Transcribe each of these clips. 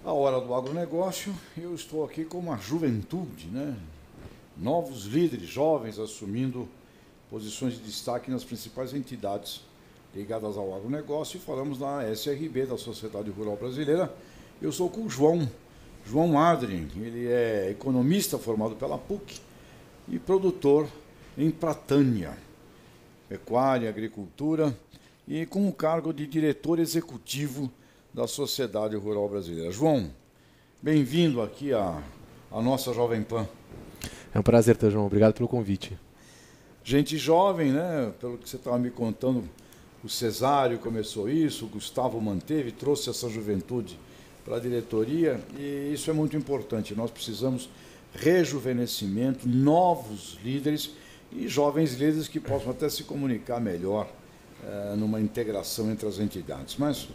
A hora do agronegócio, eu estou aqui com uma juventude, né? Novos líderes, jovens, assumindo posições de destaque nas principais entidades ligadas ao agronegócio, e falamos da SRB, da Sociedade Rural Brasileira. Eu sou com o João Adrien, ele é economista formado pela PUC e produtor em Pratânia, pecuária, agricultura, e com o cargo de diretor executivo da Sociedade Rural Brasileira. João, bem-vindo aqui à nossa Jovem Pan. É um prazer, João. Obrigado pelo convite. Gente jovem, né? Pelo que você estava me contando, o Cesário começou isso, o Gustavo manteve, trouxe essa juventude para a diretoria, e isso é muito importante. Nós precisamos rejuvenescimento, novos líderes e jovens líderes que possam até se comunicar melhor numa integração entre as entidades. Mas,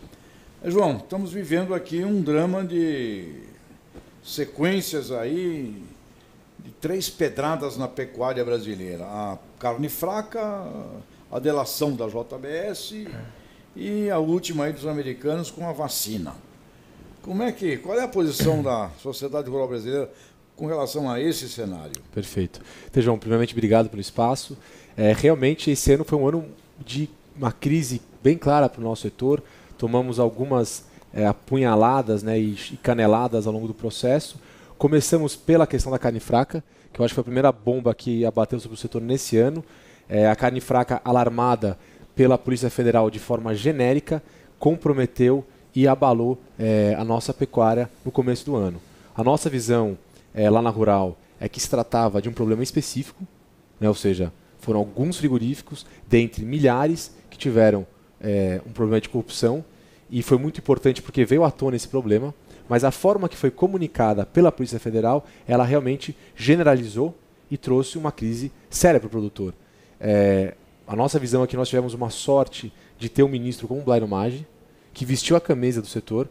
João, estamos vivendo aqui um drama de sequências aí, de 3 pedradas na pecuária brasileira. A carne fraca, a delação da JBS e a última aí dos americanos com a vacina. Qual é a posição da Sociedade Rural Brasileira com relação a esse cenário? Perfeito. João, primeiramente, obrigado pelo espaço. Realmente, esse ano foi um ano de uma crise bem clara para o nosso setor. Tomamos algumas apunhaladas, né, e caneladas ao longo do processo. Começamos pela questão da carne fraca, que eu acho que foi a primeira bomba que abateu sobre o setor nesse ano. A carne fraca, alarmada pela Polícia Federal de forma genérica, comprometeu e abalou a nossa pecuária no começo do ano. A nossa visão lá na Rural é que se tratava de um problema específico, né, ou seja, foram alguns frigoríficos, dentre milhares, que tiveram um problema de corrupção, e foi muito importante porque veio à tona esse problema, mas a forma que foi comunicada pela Polícia Federal, ela realmente generalizou e trouxe uma crise séria para o produtor. A nossa visão é que nós tivemos uma sorte de ter um ministro como o Blairo Maggi, que vestiu a camisa do setor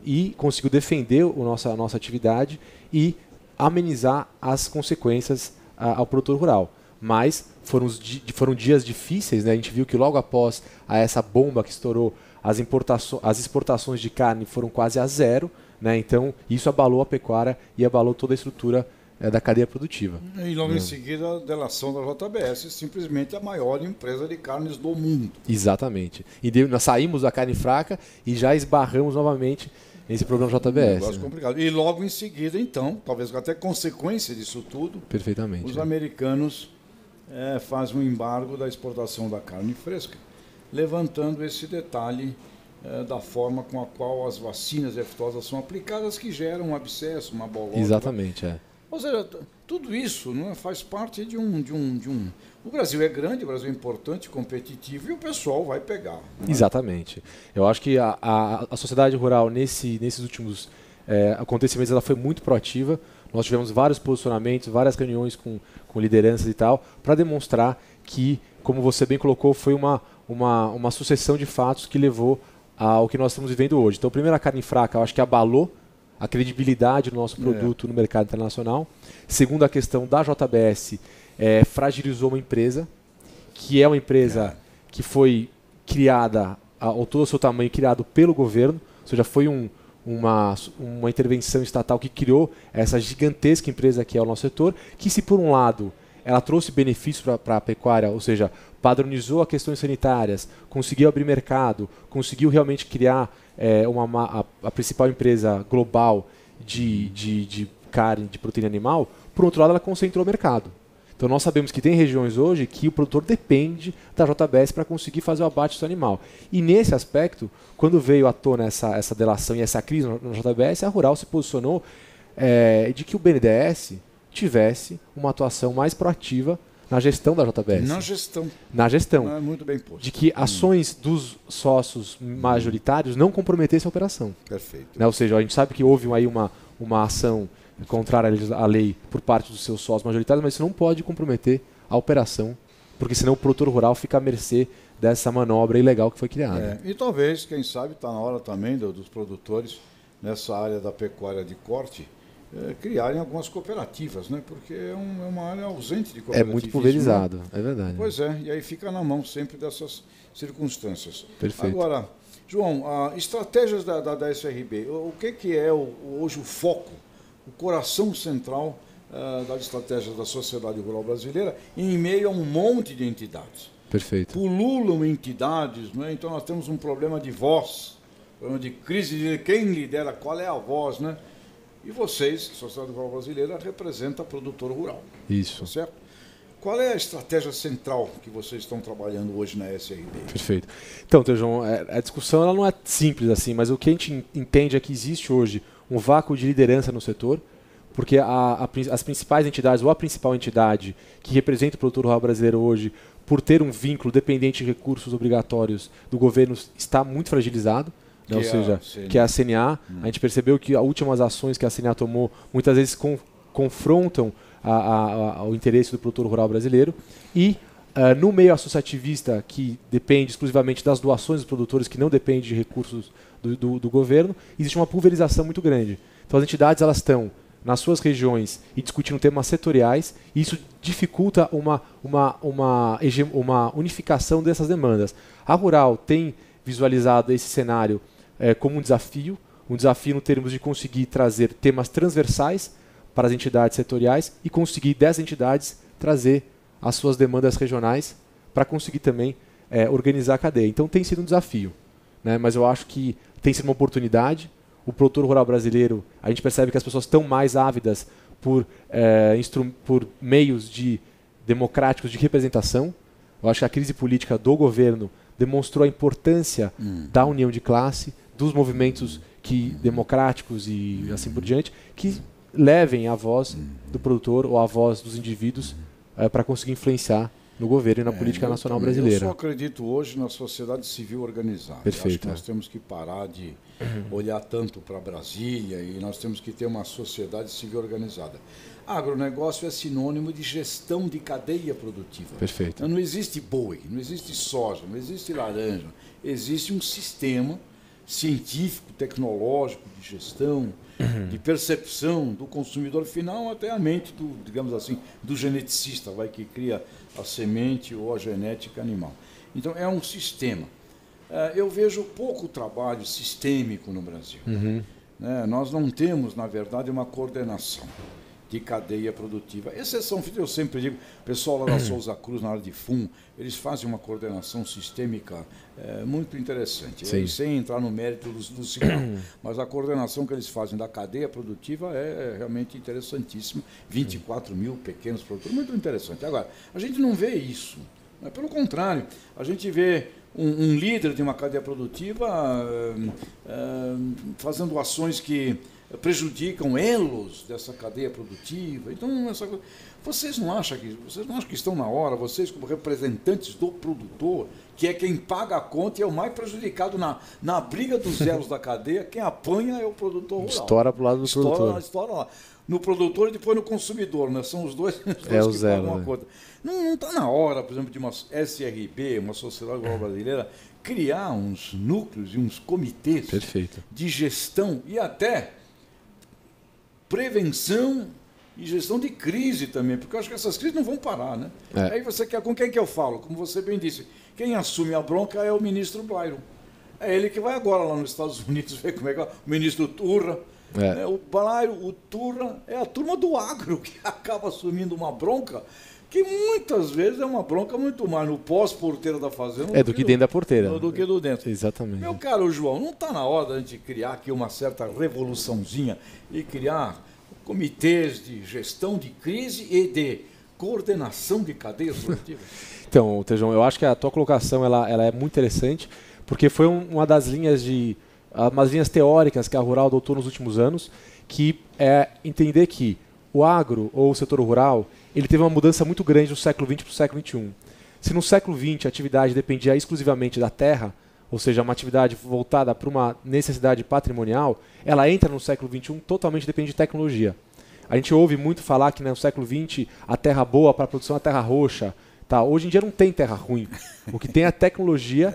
e conseguiu defender a nossa atividade e amenizar as consequências ao produtor rural. Mas foram dias difíceis, né? A gente viu que logo após essa bomba que estourou, as exportações de carne foram quase a zero, né? Então isso abalou a pecuária e abalou toda a estrutura da cadeia produtiva. E logo em seguida a delação da JBS, simplesmente a maior empresa de carnes do mundo. Exatamente. E nós saímos da carne fraca e já esbarramos novamente nesse problema JBS. Um negócio complicado. E logo em seguida, então, talvez até consequência disso tudo, perfeitamente, os americanos fazem um embargo da exportação da carne fresca, levantando esse detalhe da forma com a qual as vacinas aftosas são aplicadas, que geram um abscesso, uma bolota. Exatamente, Ou seja, tudo isso, não é, faz parte de um... O Brasil é grande, o Brasil é importante, competitivo, e o pessoal vai pegar. Exatamente. Eu acho que a sociedade rural, nesses últimos acontecimentos, ela foi muito proativa. Nós tivemos vários posicionamentos, várias reuniões com lideranças e tal, para demonstrar que, como você bem colocou, foi uma sucessão de fatos que levou ao que nós estamos vivendo hoje. Então, primeiro, a carne fraca, eu acho que abalou a credibilidade do nosso produto no mercado internacional. Segundo, a questão da JBS, fragilizou uma empresa, que é uma empresa que foi criada, ao todo o seu tamanho, criado pelo governo, ou seja, foi uma intervenção estatal que criou essa gigantesca empresa que é o nosso setor, que, se por um lado ela trouxe benefícios para a pecuária, ou seja, padronizou as questões sanitárias, conseguiu abrir mercado, conseguiu realmente criar a principal empresa global de carne, de proteína animal, por outro lado ela concentrou o mercado. Então nós sabemos que tem regiões hoje que o produtor depende da JBS para conseguir fazer o abate do seu animal. E nesse aspecto, quando veio à tona essa delação e essa crise na JBS, a Rural se posicionou de que o BNDES tivesse uma atuação mais proativa na gestão da JBS. Na gestão. Não é muito bem posto. De que ações dos sócios majoritários não comprometessem a operação. Perfeito. Né? Ou seja, a gente sabe que houve aí uma ação contrária à lei por parte dos seus sócios majoritários, mas isso não pode comprometer a operação, porque senão o produtor rural fica à mercê dessa manobra ilegal que foi criada. E talvez, quem sabe, está na hora também dos produtores, nessa área da pecuária de corte, criarem algumas cooperativas, né? Porque é uma área ausente de cooperativismo. É muito pulverizado, é verdade. Pois é, e aí fica na mão sempre dessas circunstâncias. Perfeito. Agora, João, estratégias da SRB, o que é hoje o foco, o coração central das estratégias da sociedade rural brasileira em meio a um monte de entidades? Perfeito. Pululam entidades, não é? Então nós temos um problema de voz, problema de crise de quem lidera, qual é a voz, né? E vocês, Sociedade Rural Brasileira, representa produtor rural. Isso. Tá certo? Qual é a estratégia central que vocês estão trabalhando hoje na SRB? Perfeito. Então, Tejão, a discussão ela não é simples assim, mas o que a gente entende é que existe hoje um vácuo de liderança no setor, porque as principais entidades, ou a principal entidade que representa o produtor rural brasileiro hoje, por ter um vínculo dependente de recursos obrigatórios do governo, está muito fragilizado. Né? Ou seja, que é a CNA. A gente percebeu que as últimas ações que a CNA tomou muitas vezes confrontam o interesse do produtor rural brasileiro. E no meio associativista, que depende exclusivamente das doações dos produtores, que não depende de recursos do governo, existe uma pulverização muito grande. Então as entidades elas estão nas suas regiões e discutindo temas setoriais, e isso dificulta uma unificação dessas demandas. A Rural tem visualizado esse cenário como um desafio no termos de conseguir trazer temas transversais para as entidades setoriais e conseguir 10 entidades trazer as suas demandas regionais para conseguir também organizar a cadeia. Então tem sido um desafio, né? Mas eu acho que tem sido uma oportunidade. O produtor rural brasileiro, a gente percebe que as pessoas estão mais ávidas por meios democráticos de representação. Eu acho que a crise política do governo demonstrou a importância da união de classe, dos movimentos democráticos e assim por diante, que levem a voz do produtor ou a voz dos indivíduos para conseguir influenciar no governo e na política nacional brasileira. Eu só acredito hoje na sociedade civil organizada. Perfeito. Acho que nós temos que parar de olhar tanto para Brasília e nós temos que ter uma sociedade civil organizada. Agronegócio é sinônimo de gestão de cadeia produtiva. Perfeito. Não existe boi, não existe soja, não existe laranja. Existe um sistema científico, tecnológico, de gestão, de percepção do consumidor final até a mente digamos assim, do geneticista, que cria a semente ou a genética animal. Então é um sistema. Eu vejo pouco trabalho sistêmico no Brasil. Nós não temos, na verdade, uma coordenação de cadeia produtiva. Exceção, eu sempre digo, o pessoal lá da Souza Cruz, na área de FUM, eles fazem uma coordenação sistêmica muito interessante, sem entrar no mérito do cigarro. Mas a coordenação que eles fazem da cadeia produtiva é realmente interessantíssima. 24 mil pequenos produtores, muito interessante. Agora, a gente não vê isso. Pelo contrário, a gente vê um líder de uma cadeia produtiva fazendo ações que prejudicam elos dessa cadeia produtiva. Então, vocês não acham que estão na hora, vocês como representantes do produtor, que é quem paga a conta e é o mais prejudicado na briga dos elos da cadeia, quem apanha é o produtor rural. Estoura para o lado do produtor. Estoura lá. No produtor e depois no consumidor, né? São os dois que pagam a conta. Não está na hora, por exemplo, de uma SRB, uma Sociedade Rural Brasileira, criar uns núcleos e uns comitês de gestão e até prevenção e gestão de crise também, porque eu acho que essas crises não vão parar, né? Aí com quem que eu falo? Como você bem disse, quem assume a bronca é o ministro Byron. É ele que vai agora lá nos Estados Unidos ver como é que é o ministro Turra. O Byron, o Turra, é a turma do agro que acaba assumindo uma bronca que muitas vezes é uma bronca muito mais no pós-porteira da fazenda do que dentro da porteira. Do que do dentro. Exatamente. Meu caro João, não está na hora da gente criar aqui uma certa revoluçãozinha e criar comitês de gestão de crise e de coordenação de cadeias produtivas? Então, Tejão, eu acho que a tua colocação ela é muito interessante, porque foi uma das linhas umas linhas teóricas que a Rural adotou nos últimos anos, que é entender que o agro ou o setor rural ele teve uma mudança muito grande do século XX para o século XXI. Se no século XX a atividade dependia exclusivamente da terra, ou seja, uma atividade voltada para uma necessidade patrimonial, ela entra no século XXI totalmente depende de tecnologia. A gente ouve muito falar que no século XX a terra boa para a produção é a terra roxa. Tá? Hoje em dia não tem terra ruim. O que tem é a tecnologia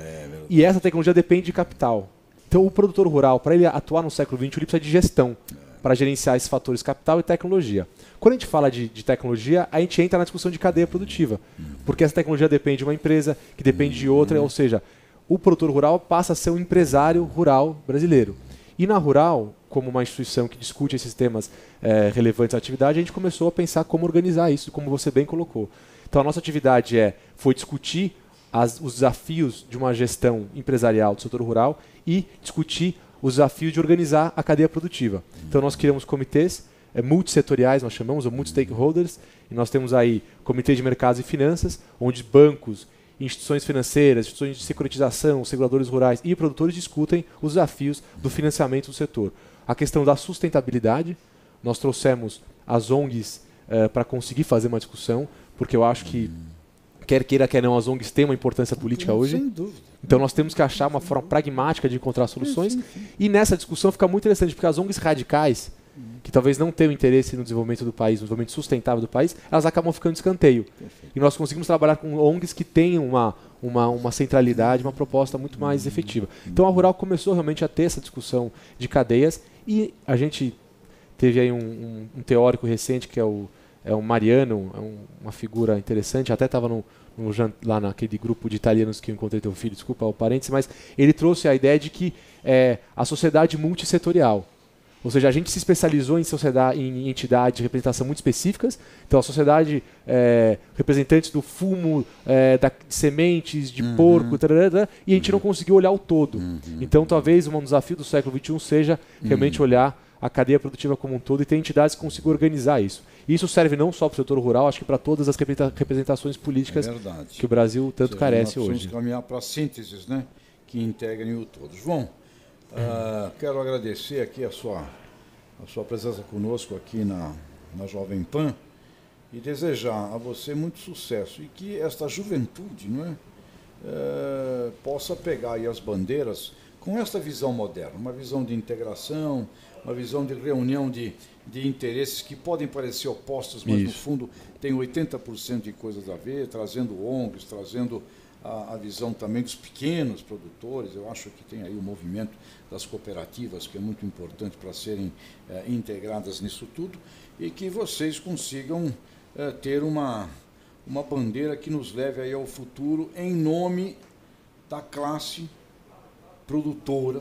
e essa tecnologia depende de capital. Então o produtor rural, para ele atuar no século XX, ele precisa de gestão para gerenciar esses fatores capital e tecnologia. Quando a gente fala de tecnologia, a gente entra na discussão de cadeia produtiva, porque essa tecnologia depende de uma empresa, que depende de outra, ou seja, o produtor rural passa a ser um empresário rural brasileiro. E na Rural, como uma instituição que discute esses temas relevantes à atividade, a gente começou a pensar como organizar isso, como você bem colocou. Então a nossa atividade foi discutir os desafios de uma gestão empresarial do setor rural e discutir os desafios de organizar a cadeia produtiva. Então nós criamos comitês multissetoriais, nós chamamos, ou multi-stakeholders, e nós temos aí comitê de mercados e finanças, onde bancos, instituições financeiras, instituições de securitização, seguradores rurais e produtores discutem os desafios do financiamento do setor. A questão da sustentabilidade, nós trouxemos as ONGs para conseguir fazer uma discussão, porque eu acho que, quer queira, quer não, as ONGs têm uma importância política hoje. Sem dúvida. Então nós temos que achar uma forma pragmática de encontrar soluções. E nessa discussão fica muito interessante, porque as ONGs radicais, que talvez não tenham interesse no desenvolvimento do país, no desenvolvimento sustentável do país, elas acabam ficando de escanteio. Perfeito. E nós conseguimos trabalhar com ONGs que tenham uma centralidade, uma proposta muito mais efetiva. Então a Rural começou realmente a ter essa discussão de cadeias e a gente teve aí um teórico recente que é o Mariano, uma figura interessante, até estava lá naquele grupo de italianos que eu encontrei teu filho, desculpa o parênteses, mas ele trouxe a ideia de que a sociedade multissetorial. Ou seja, a gente se especializou em entidades de representação muito específicas. Então, a sociedade, representantes do fumo, de sementes, de porco, e a gente não conseguiu olhar o todo. Então, talvez um desafio do século XXI seja realmente olhar a cadeia produtiva como um todo e ter entidades que consigam organizar isso. E isso serve não só para o setor rural, acho que para todas as representações políticas que o Brasil tanto carece hoje. Nós precisamos caminhar para sínteses, né, que integrem o todo. João, quero agradecer aqui a sua presença conosco aqui na Jovem Pan e desejar a você muito sucesso e que esta juventude, não é, possa pegar aí as bandeiras com esta visão moderna, uma visão de integração, uma visão de reunião de interesses que podem parecer opostos, mas no fundo tem 80% de coisas a ver, trazendo ONGs, trazendo a visão também dos pequenos produtores. Eu acho que tem aí o movimento das cooperativas, que é muito importante para serem integradas nisso tudo, e que vocês consigam ter uma bandeira que nos leve aí ao futuro em nome da classe produtora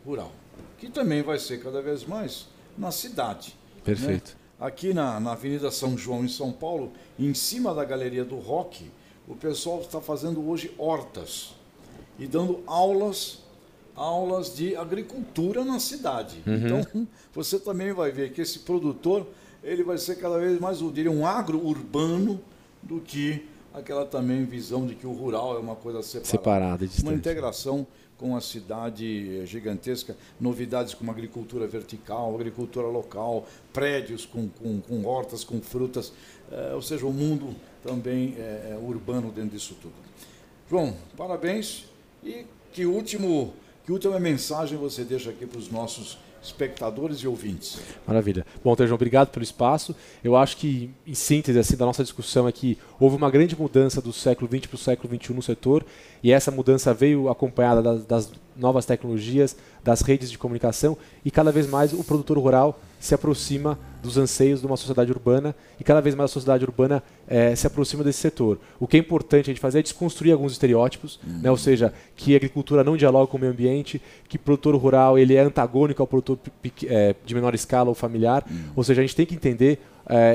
rural, que também vai ser cada vez mais na cidade. Perfeito. Né? Aqui na Avenida São João, em São Paulo, em cima da Galeria do Rock, o pessoal está fazendo hoje hortas e dando aulas de agricultura na cidade. Então, você também vai ver que esse produtor ele vai ser cada vez mais, eu diria, um agro-urbano do que aquela também visão de que o rural é uma coisa separada. Distante. Uma integração com a cidade gigantesca, novidades como agricultura vertical, agricultura local, prédios com hortas, com frutas, ou seja, o mundo também urbano dentro disso tudo. João, parabéns e que última mensagem você deixa aqui para os nossos espectadores e ouvintes. Maravilha. Bom, João, obrigado pelo espaço. Eu acho que, em síntese assim, da nossa discussão aqui, houve uma grande mudança do século XX para o século XXI no setor, e essa mudança veio acompanhada das novas tecnologias, das redes de comunicação, e cada vez mais o produtor rural se aproxima dos anseios de uma sociedade urbana, e cada vez mais a sociedade urbana se aproxima desse setor. O que é importante a gente fazer é desconstruir alguns estereótipos, né? Ou seja, que a agricultura não dialoga com o meio ambiente, que o produtor rural ele é antagônico ao produtor de menor escala ou familiar. Ou seja, a gente tem que entender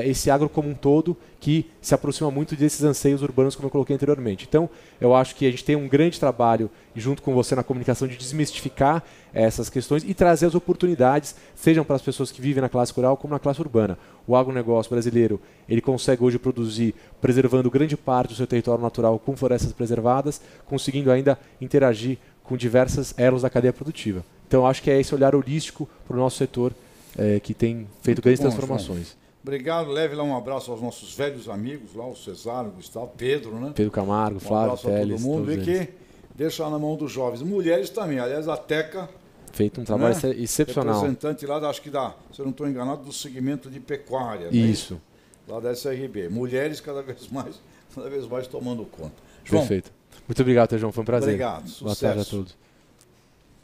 esse agro como um todo que se aproxima muito desses anseios urbanos, como eu coloquei anteriormente. Então, eu acho que a gente tem um grande trabalho, junto com você na comunicação, de desmistificar essas questões e trazer as oportunidades, sejam para as pessoas que vivem na classe rural como na classe urbana. O agronegócio brasileiro, ele consegue hoje produzir preservando grande parte do seu território natural com florestas preservadas, conseguindo ainda interagir com diversas elos da cadeia produtiva. Então, eu acho que é esse olhar holístico para o nosso setor que tem feito grandes transformações. João. Obrigado, leve lá um abraço aos nossos velhos amigos, lá o Cesário, o Gustavo, Pedro, né? Pedro Camargo, Flávio, Teles, todo mundo, e que deixa na mão dos jovens. Mulheres também, aliás, a Teca... Feito um trabalho excepcional. Representante lá, acho que se eu não estou enganado, do segmento de pecuária. Isso. Né? Lá da SRB. Mulheres cada vez mais tomando conta. João, perfeito. Muito obrigado, João, foi um prazer. Obrigado, sucesso. Boa tarde a todos.